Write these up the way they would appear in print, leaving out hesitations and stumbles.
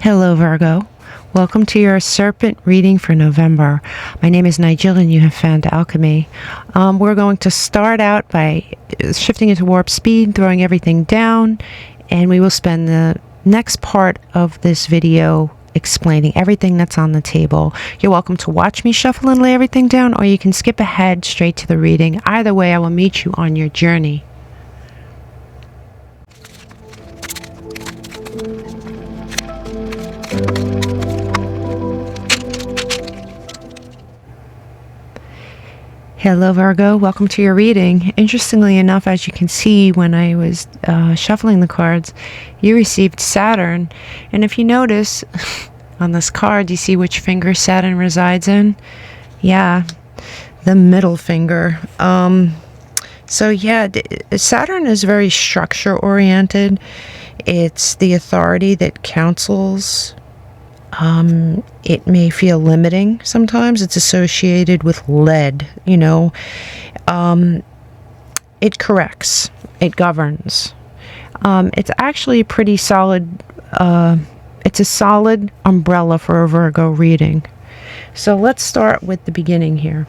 Hello, Virgo. Welcome to your Serpent reading for November. My name is Nigel and you have found Älkëmï. We're going to start out by shifting into warp speed, throwing everything down, and we will spend the next part of this video explaining everything that's on the table. You're welcome to watch me shuffle and lay everything down, or you can skip ahead straight to the reading. Either way, I will meet you on your journey. Hello, Virgo. Welcome to your reading. Interestingly enough, as you can see when I was shuffling the cards, you received Saturn. And if you notice on this card, you see which finger Saturn resides in? Yeah, the middle finger. So yeah, Saturn is very structure oriented. It's the authority that counsels. It may feel limiting sometimes. It's associated with lead, you know. It corrects, it governs. It's actually a pretty solid, it's a solid umbrella for a Virgo reading. So let's start with the beginning here.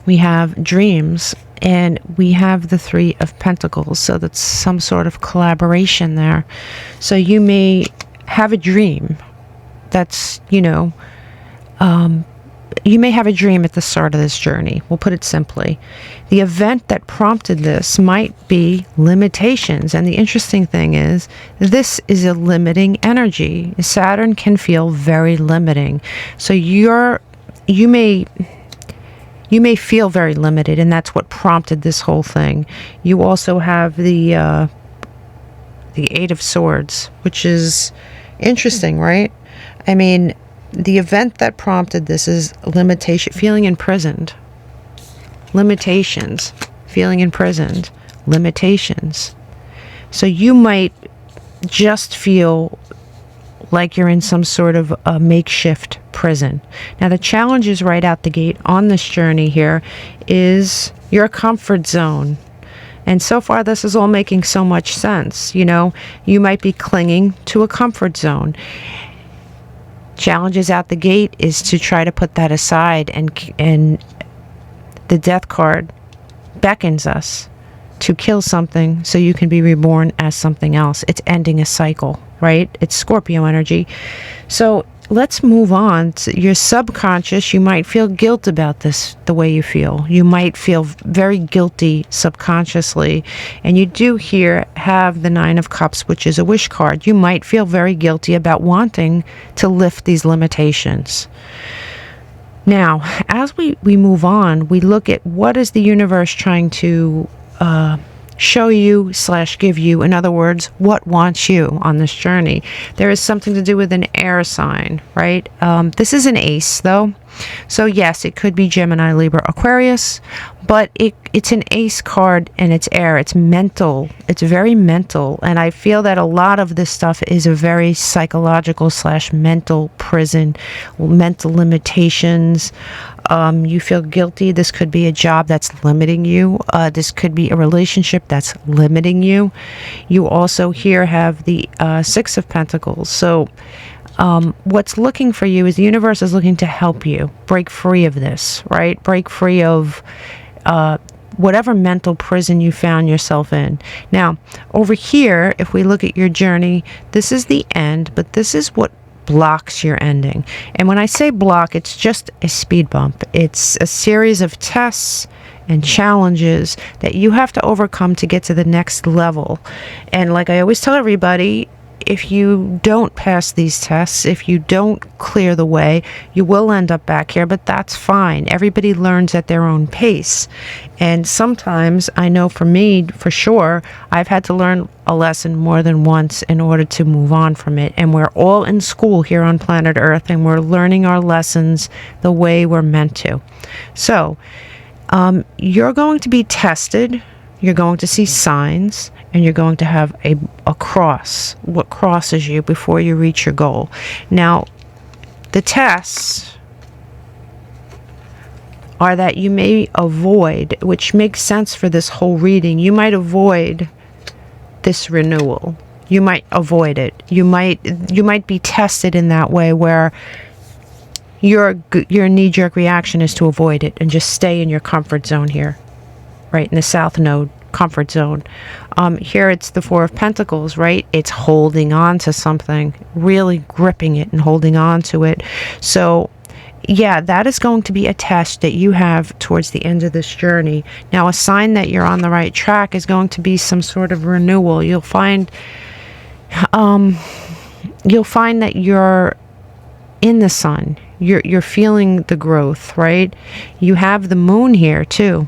We have dreams, and we have the Three of Pentacles, so that's some sort of collaboration there. So you may have a dream that's, you know, you may have a dream at the start of this journey. We'll put it simply. The event that prompted this might be limitations. And the interesting thing is, this is a limiting energy. Saturn can feel very limiting. So you may feel very limited, and that's what prompted this whole thing. You also have the Eight of Swords, which is interesting, right? I mean, the event that prompted this is limitation, feeling imprisoned. Limitations, feeling imprisoned, limitations. So you might just feel like you're in some sort of a makeshift prison. Now, the challenge is right out the gate on this journey here is your comfort zone. And so far, this is all making so much sense. You know, you might be clinging to a comfort zone. Challenges out the gate is to try to put that aside, and the Death card beckons us to kill something so you can be reborn as something else. It's ending a cycle, right? It's Scorpio energy. So let's move on to your subconscious. You might feel guilt about this, the way you feel. You might feel very guilty subconsciously. And you do here have the Nine of Cups, which is a wish card. You might feel very guilty about wanting to lift these limitations. Now, as we move on, we look at what is the universe trying to show you / give you. In other words, what wants you on this journey. There is something to do with an air sign, right? This is an ace, though. So yes, it could be Gemini, Libra, Aquarius, but it's an ace card and it's air. It's mental. It's very mental. And I feel that a lot of this stuff is a very psychological / mental prison, mental limitations. You feel guilty. This could be a job that's limiting you. This could be a relationship that's limiting you. You also here have the Six of Pentacles. So what's looking for you is the universe is looking to help you break free of this, right? Break free of whatever mental prison you found yourself in. Now, over here, if we look at your journey, this is the end, but this is what blocks your ending. And when I say block, it's just a speed bump. It's a series of tests and challenges that you have to overcome to get to the next level. And like I always tell everybody, if you don't pass these tests, if you don't clear the way, you will end up back here, but that's fine. Everybody learns at their own pace. And sometimes, I know for me, for sure, I've had to learn a lesson more than once in order to move on from it. And we're all in school here on planet Earth, and we're learning our lessons the way we're meant to. So, you're going to be tested. You're going to see signs, and you're going to have a cross, what crosses you before you reach your goal. Now, the tests are that you may avoid, which makes sense for this whole reading, you might avoid this renewal. You might avoid it. You might be tested in that way where your knee-jerk reaction is to avoid it and just stay in your comfort zone here, right in the South Node, comfort zone. Here it's the Four of Pentacles, right? It's holding on to something, really gripping it and holding on to it. So yeah, that is going to be a test that you have towards the end of this journey. Now, a sign that you're on the right track is going to be some sort of renewal. You'll find that you're in the sun. You're feeling the growth, right? You have the moon here too,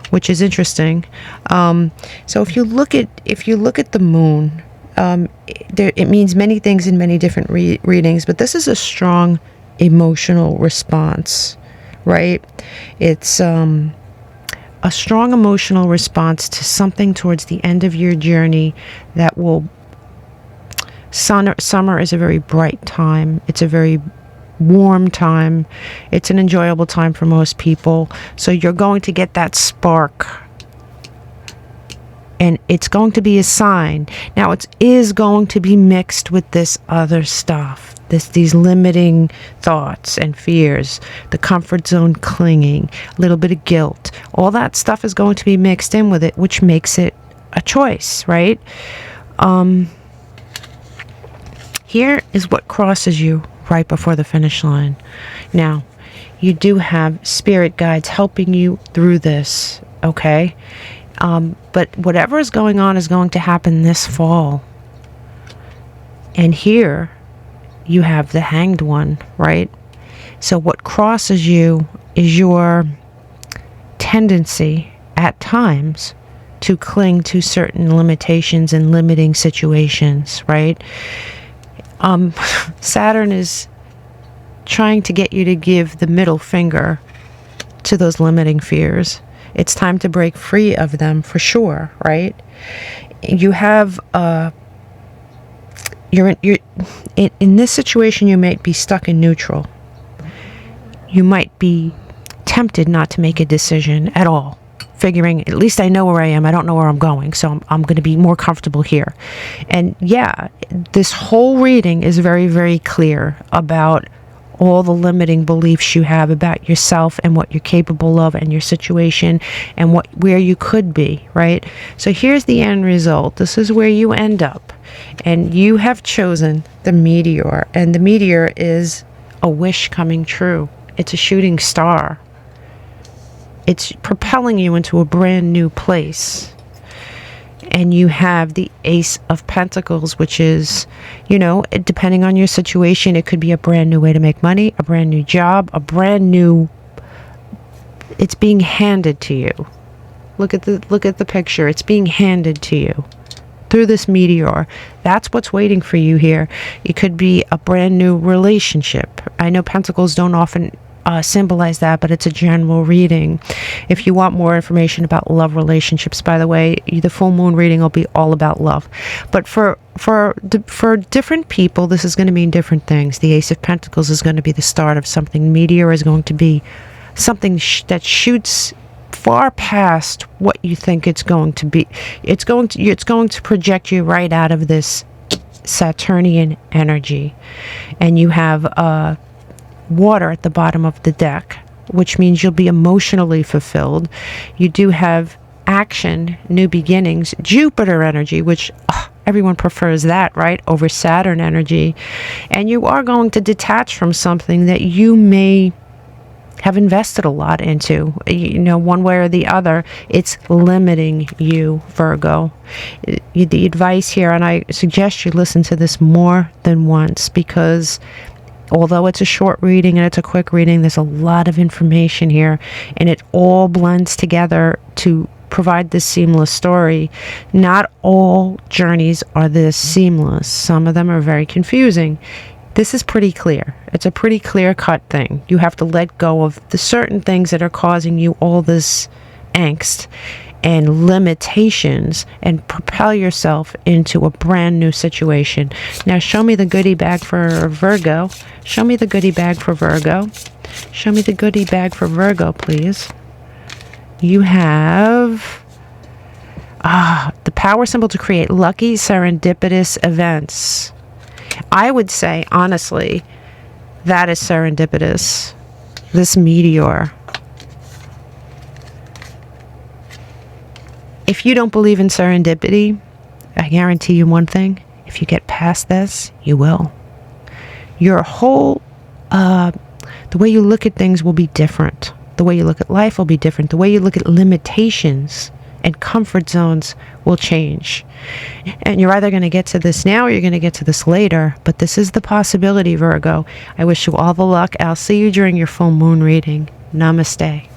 which is interesting. So if you look at the moon, it means many things in many different readings, but this is a strong emotional response, right? It's a strong emotional response to something towards the end of your journey that will... Summer is a very bright time. It's a very warm time. It's an enjoyable time for most people. So you're going to get that spark. And it's going to be a sign. Now, it is going to be mixed with this other stuff. These limiting thoughts and fears, the comfort zone clinging, a little bit of guilt. All that stuff is going to be mixed in with it, which makes it a choice, right? Here is what crosses you right before the finish line. Now, you do have spirit guides helping you through this, okay? But whatever is going to happen this fall. And here you have the Hanged One, right? So what crosses you is your tendency at times to cling to certain limitations and limiting situations, right? Saturn is trying to get you to give the middle finger to those limiting fears. It's time to break free of them for sure, right? You have you're in this situation. You might be stuck in neutral. You might be tempted not to make a decision at all, figuring, at least I know where I am. I don't know where I'm going, so I'm going to be more comfortable here. And yeah, this whole reading is very, very clear about all the limiting beliefs you have about yourself and what you're capable of and your situation and where you could be, right? So here's the end result. This is where you end up. And you have chosen the meteor. And the meteor is a wish coming true. It's a shooting star. It's propelling you into a brand new place. And you have the Ace of Pentacles, which is, depending on your situation, it could be a brand new way to make money, a brand new job, it's being handed to you. Look at the picture. It's being handed to you through this meteor. That's what's waiting for you here. It could be a brand new relationship. I know Pentacles don't often symbolize that, but it's a general reading. If you want more information about love relationships, by the way, the full moon reading will be all about love. But for different people, this is going to mean different things. The Ace of Pentacles is going to be the start of something. Meteor is going to be something that shoots far past what you think it's going to be. It's going to project you right out of this Saturnian energy, and you have water at the bottom of the deck, which means you'll be emotionally fulfilled. You do have action, new beginnings, Jupiter energy, which everyone prefers that, right, over Saturn energy. And you are going to detach from something that you may have invested a lot into, one way or the other. It's limiting you, Virgo. The advice here, and I suggest you listen to this more than once, because although it's a short reading and it's a quick reading, there's a lot of information here, and it all blends together to provide this seamless story. Not all journeys are this seamless. Some of them are very confusing. This is pretty clear. It's a pretty clear-cut thing. You have to let go of the certain things that are causing you all this angst and limitations and propel yourself into a brand new situation. Now show me the goodie bag for Virgo. Show me the goodie bag for Virgo. Show me the goodie bag for Virgo, please. You have The power symbol to create lucky, serendipitous events. I would say, honestly, that is serendipitous. This meteor. If you don't believe in serendipity, I guarantee you one thing. If you get past this, you will. Your whole, the way you look at things will be different. The way you look at life will be different. The way you look at limitations and comfort zones will change. And you're either going to get to this now or you're going to get to this later. But this is the possibility, Virgo. I wish you all the luck. I'll see you during your full moon reading. Namaste.